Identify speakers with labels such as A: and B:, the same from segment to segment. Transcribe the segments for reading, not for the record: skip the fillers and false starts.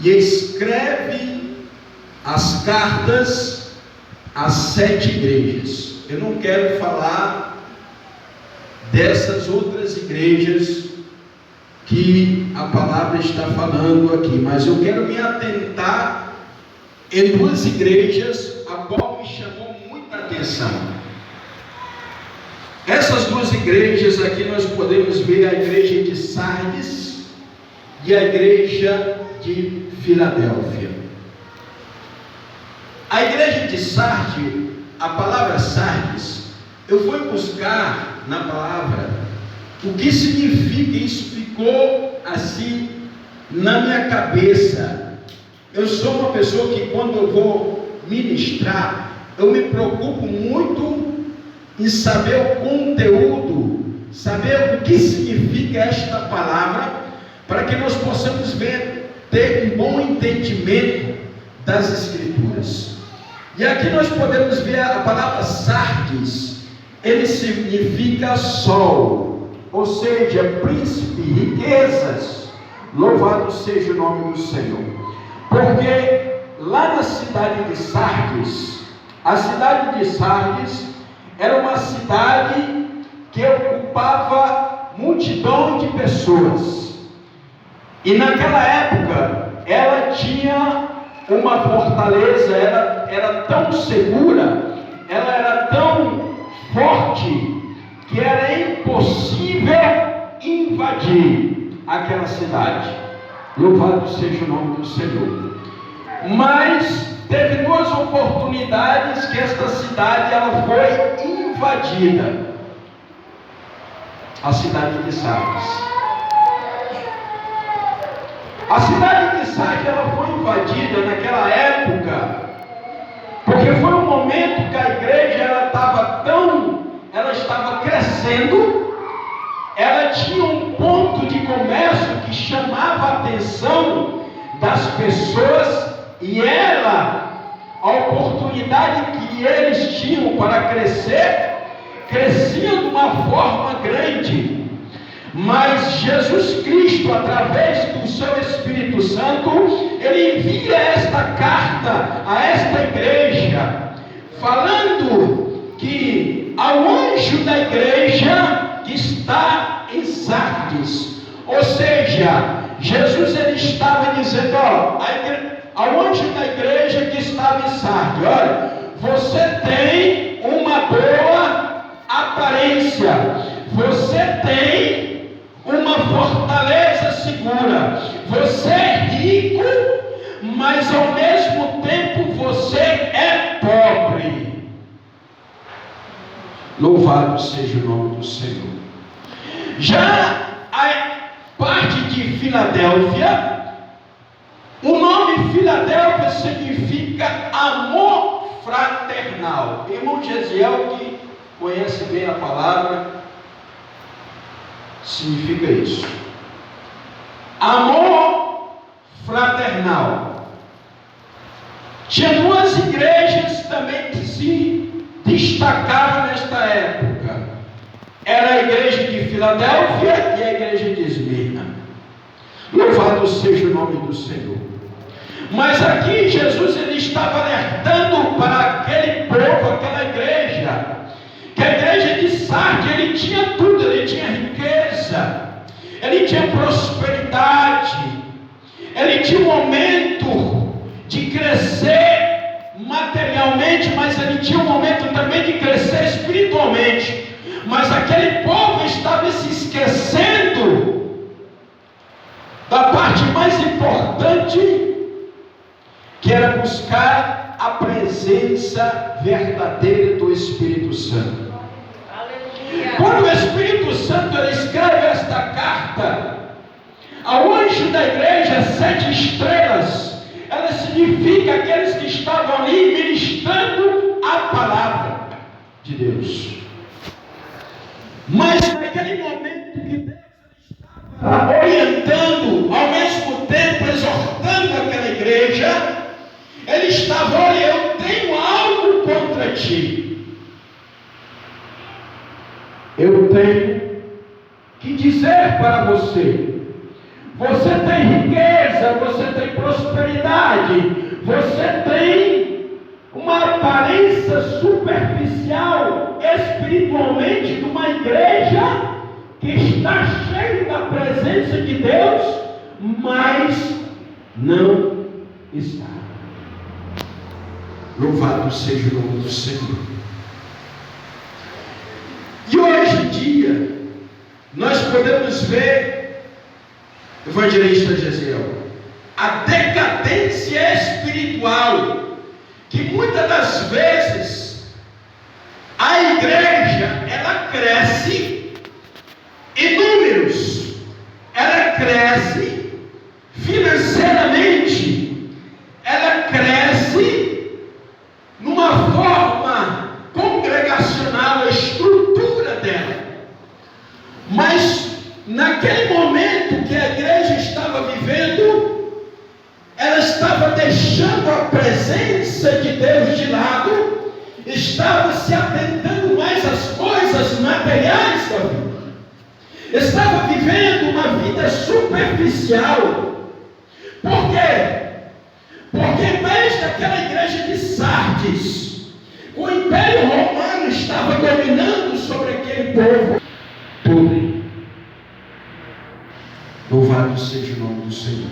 A: e escreve as cartas às 7 igrejas. Eu não quero falar dessas outras igrejas que a palavra está falando aqui, mas eu quero me atentar em 2 igrejas a qual me chamou muita atenção. Essas 2 igrejas aqui nós podemos ver a igreja de Sardes e a igreja de Filadélfia. A igreja de Sardes, a palavra Sardes, eu fui buscar na palavra o que significa. Isso ficou assim na minha cabeça. Eu sou uma pessoa que, quando eu vou ministrar, eu me preocupo muito em saber o conteúdo, saber o que significa esta palavra, para que nós possamos ter um bom entendimento das Escrituras. E aqui nós podemos ver a palavra Sardes. Ele significa sol, ou seja, príncipe, riquezas. Louvado seja o nome do Senhor. Porque lá na cidade de Sardes, a cidade de Sardes era uma cidade que ocupava multidão de pessoas. E naquela época, ela tinha uma fortaleza, era tão segura, ela era tão forte, que era impossível invadir aquela cidade. Louvado seja o nome do Senhor. Mas teve 2 oportunidades que esta cidade ela foi invadida. A cidade de Sardes. A cidade de Sardes ela foi invadida naquela época, porque foi um momento que a igreja ela estava crescendo, ela tinha um ponto de comércio que chamava a atenção das pessoas, e a oportunidade que eles tinham para crescer, crescia de uma forma grande. Mas Jesus Cristo, através do seu Espírito Santo, ele envia esta carta a esta igreja, falando que ao anjo da igreja que está em Sardes, ou seja, Jesus ele estava dizendo, ao anjo da igreja que estava em Sardes, olha, você tem uma boa aparência, você tem uma fortaleza segura, você é rico, mas ao mesmo tempo você é pobre. Louvado seja o nome do Senhor. Já a parte de Filadélfia, o nome Filadélfia significa amor fraternal. Irmão Gesiel, que conhece bem a palavra, significa isso. Amor fraternal. Tinha 2 igrejas também que se destacavam nesta época. Era a igreja de Filadélfia e a igreja de Esmirna. Louvado seja o nome do Senhor. Mas aqui Jesus ele estava alertando para aquele povo, aquela igreja, que a igreja de Sardes, ele tinha tudo, ele tinha riqueza, ele tinha prosperidade, ele tinha um momento de crescer materialmente, mas ele tinha um momento também de crescer espiritualmente. Mas aquele povo estava se esquecendo da parte mais importante, que era buscar a presença verdadeira do Espírito Santo. Quando o Espírito Santo ele escreve esta carta ao anjo da igreja 7 estrelas, ela significa aqueles que estavam ali ministrando a palavra de Deus. Mas naquele momento que Deus estava orientando, ao mesmo tempo exortando aquela igreja, ele estava, olha, eu tenho algo contra ti. Eu tenho que dizer para você, você tem riqueza, você tem prosperidade, superficial espiritualmente de uma igreja que está cheia da presença de Deus, mas não está. Louvado seja o nome do Senhor. E hoje em dia, nós podemos ver, evangelista Gesiel, a decadência espiritual, que muitas das vezes a igreja, ela cresce em números, ela cresce financeiramente, ela cresce numa forma congregacional, a estrutura dela, mas naquele momento que a igreja estava vivendo, ela estava deixando a presença de Deus de lado, estava se atentando mais às coisas materiais da vida, estava vivendo uma vida superficial. Por quê? Porque em vez daquela igreja de Sardes, o Império Romano estava dominando sobre aquele povo todo. Louvado seja o nome do Senhor.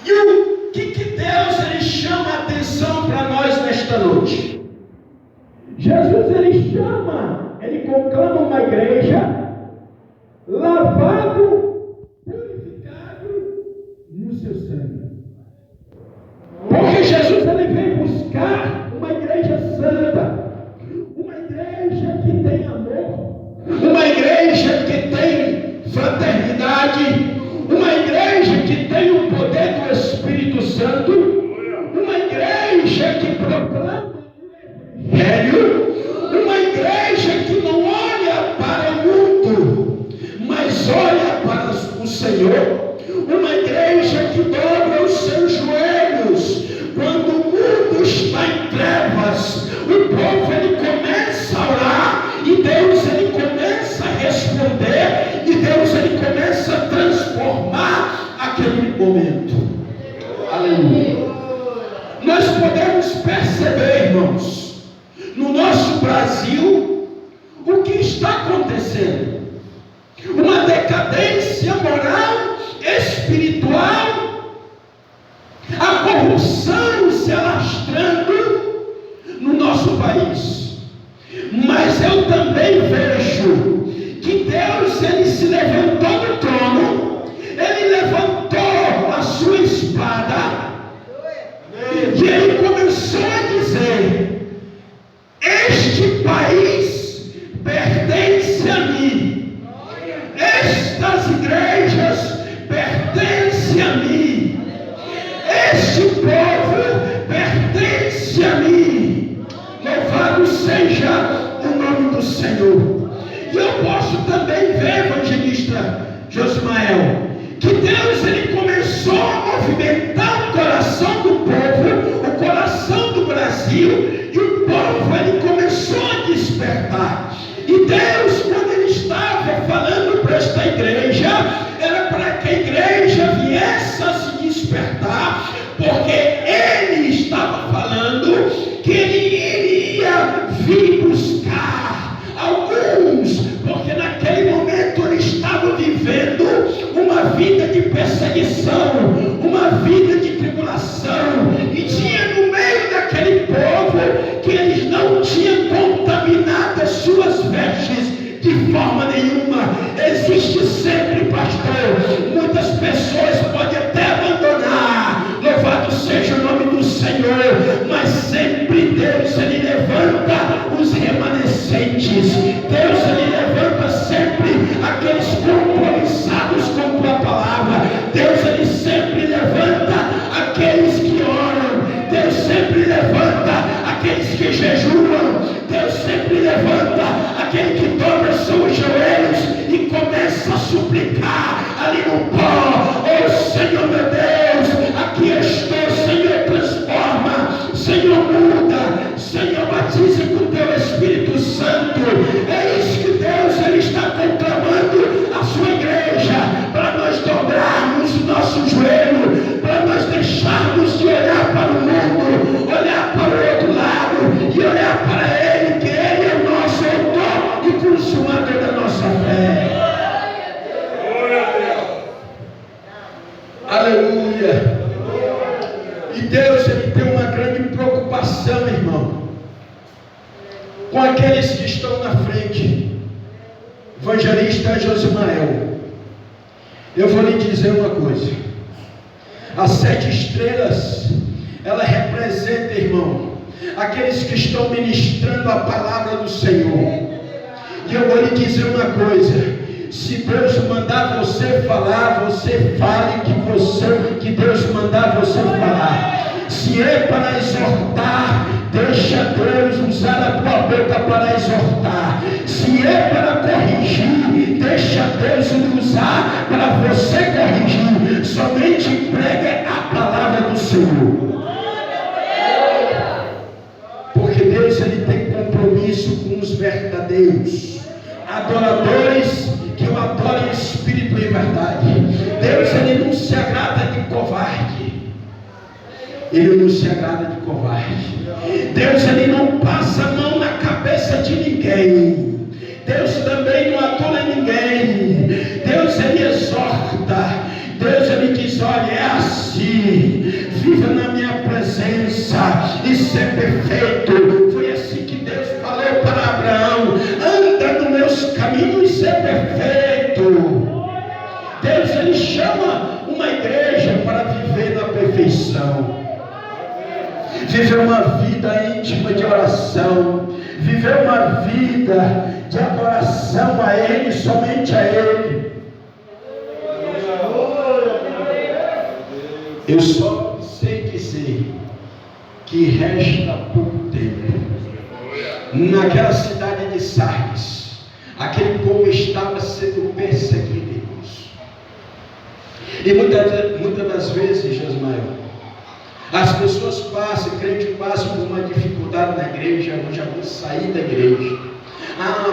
A: E o que Deus ele chama a atenção para nós nesta noite? Jesus ele chama, ele conclama uma igreja lavado, purificado no seu sangue. Porque Jesus ele veio buscar uma igreja santa, uma igreja que tem amor, uma igreja que tem fraternidade, uma igreja que tem o poder do Espírito Santo, uma igreja que proclama o Evangelho, uma igreja que não olha para o mundo, mas olha para o Senhor, uma igreja que dobra os seus joelhos. Quando o mundo está em trevas, o povo ele começa a orar, e Deus ele começa a responder, e Deus ele começa a transformar aquele momento. Aleluia. Nós podemos perceber, irmãos, no nosso Brasil, o que está acontecendo. Uma decadência moral, espiritual, a corrupção se alastrando no nosso país. Mas eu também vejo que Deus ele se levantou do trono, ele levantou a sua espada, e ele começou a dizer: este país pertence a mim, estas igrejas pertencem a mim, este povo pertence a mim. Louvado seja o nome do Senhor. E eu posso também ver, evangelista Josmael, que Deus ele começou a movimentar o coração do povo, o coração do Brasil, e o povo ele começou a despertar. E Deus, quando ele estava falando para esta igreja, era para que a igreja viesse a se despertar, porque ele estava falando que ele iria vir buscar alguns, porque naquele momento ele estava vivendo uma vida de perseguição, uma vida de tribulação, e tinha no meio daquele povo que eles não tinham contaminado as suas vestes de forma nenhuma. Existe sempre, pastor, muitas pessoas podem até abandonar, louvado seja o nome do Senhor, mas sempre Deus ele levanta os remanescentes. Deus ele levanta sempre aqueles compromissados com tua palavra. Deus ele sempre levanta aqueles que oram. Deus sempre levanta aqueles que jejuam. Deus sempre levanta aquele que dobra seus joelhos e começa a suplicar ali no pó: oh Senhor meu Deus, aqui estou, Senhor, transforma, Senhor, muda, Senhor, batiza com teu Espírito Santo. É isso que Deus ele está conclamando a sua igreja, para nós dobrarmos o nosso joelho, para nós deixarmos de olhar para o mundo, olhar para o outro lado Aleluia. E Deus, Ele tem uma grande preocupação, irmão, com aqueles que estão na frente. Evangelista Josimael, eu vou lhe dizer uma coisa. As 7 estrelas, ela representa, irmão, aqueles que estão ministrando a palavra do Senhor. E eu vou lhe dizer uma coisa: se Deus mandar você falar, você fale que Deus mandar você falar. Se é para exortar, deixa Deus usar a tua boca para exortar. Se é para corrigir, deixa Deus usar para você corrigir. Somente pregue a palavra do Senhor. Porque Deus, Ele tem compromisso com os verdadeiros adoradores, que o adorem em espírito e em verdade. Deus, Ele não se agrada de covarde. Ele não se agrada de covarde. Deus, Ele não passa a mão na cabeça de ninguém. Deus também não adora ninguém. Deus, Ele exorta. Deus, Ele diz: olha, é assim, viva na minha presença, isso é perfeito. Foi assim que Deus falou para Abraão: anda nos meus caminhos, isso é perfeito. Deus, Ele chama uma igreja para viver na perfeição, viver uma vida íntima de oração, viver uma vida de adoração a Ele, somente a Ele. Eu só sei dizer que resta pouco tempo. Naquela cidade de Sardes, aquele povo estava sendo perseguido, irmãos. E muitas das vezes, Josmael, as pessoas crente passam por uma dificuldade na igreja, eu já vou sair da igreja.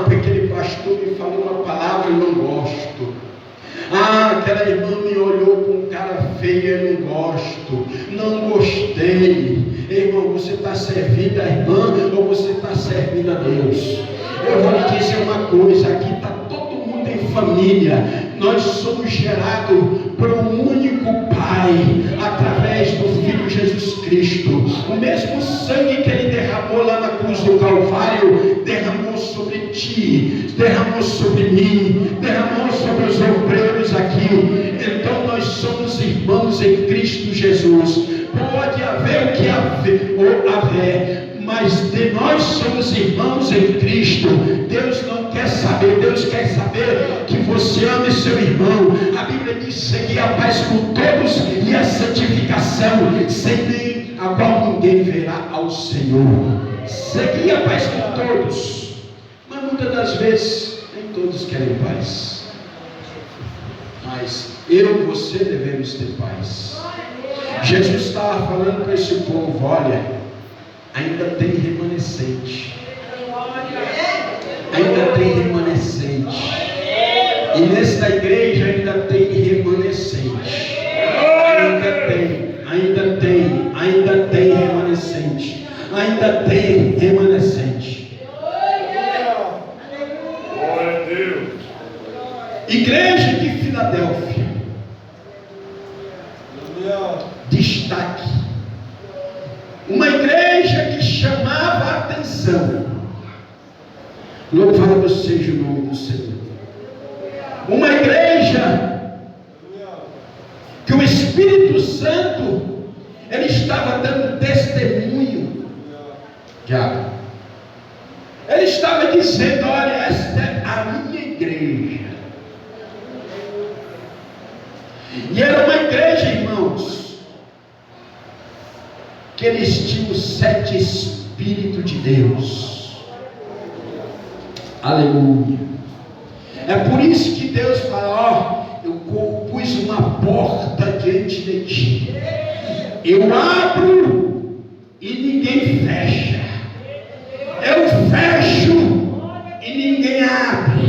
A: Porque aquele pastor me falou uma palavra e eu não gosto. Aquela irmã me olhou com cara feia, eu não gosto, não gostei. Irmão, você está servindo a irmã ou você está servindo a Deus? Eu vou lhe dizer uma coisa: aqui está todo mundo em família. Nós somos gerados por um único Pai, através do Filho Jesus Cristo. O mesmo sangue que Ele derramou lá na cruz do Calvário, derramou sobre ti, derramou sobre mim, derramou sobre os obreiros aqui. Então nós somos irmãos em Cristo Jesus. Pode haver o que haver, mas de nós somos irmãos em Cristo. Deus não quer saber, Deus quer saber que você ame seu irmão. A Bíblia diz: seguir a paz com todos e a santificação, sem a qual ninguém verá ao Senhor. Seguir a paz com todos, mas muitas das vezes nem todos querem paz. Mas eu e você devemos ter paz. Jesus estava falando para esse povo: olha, ainda tem remanescente. Ainda tem remanescente. E nesta igreja ainda tem remanescente. Ainda tem remanescente. Ainda tem remanescente. Glória a Deus. Igreja de Filadélfia. Destaque. Uma igreja que chamava a atenção. Louvado seja o nome do Senhor. Uma igreja que o Espírito Santo, ele estava dando testemunho. Ele estava dizendo: olha, esta é a minha igreja. E era uma igreja, irmãos, que eles tinham os 7 Espíritos de Deus. Aleluia. É por isso que Deus fala: ó, eu pus uma porta diante de ti. Eu abro e ninguém fecha. Eu fecho e ninguém abre.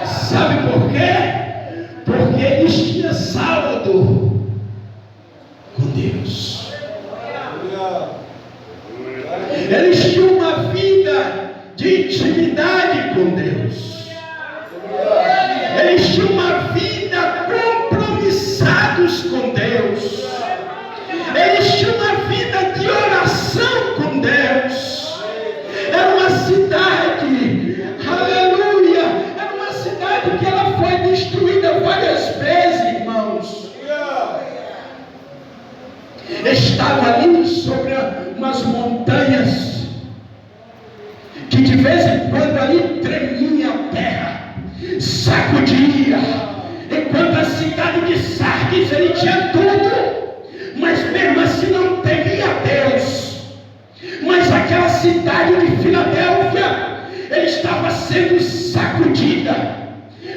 A: Sabe por quê? Porque eles tinham saldo com Deus. Eles tinham uma vida de intimidade com Deus. Eles tinham uma vida compromissados com Deus. estava ali sobre umas montanhas, que de vez em quando ali tremia a terra, sacudia, enquanto a cidade de Sardes ele tinha tudo, mas mesmo assim não temia Deus. Mas aquela cidade de Filadélfia, ele estava sendo sacudida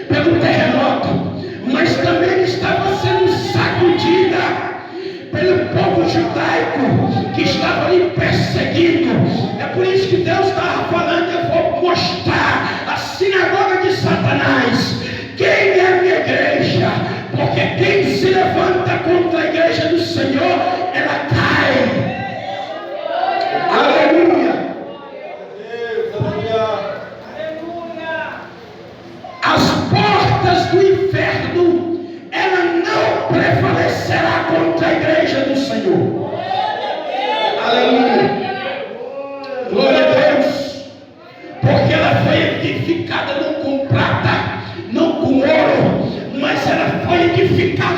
A: pelo terremoto, mas também estava sendo sacudida pelo povo judaico que estava ali perseguindo. É por isso que Deus estava falando: eu vou mostrar a sinagoga de Satanás. Quem é a minha igreja? Porque quem se levanta contra a igreja do Senhor, ela cai. Aleluia. As portas do inferno, ela não prevalecerá contra a igreja do Senhor. Aleluia. Glória a Deus. Porque ela foi edificada não com prata, não com ouro, mas ela foi edificada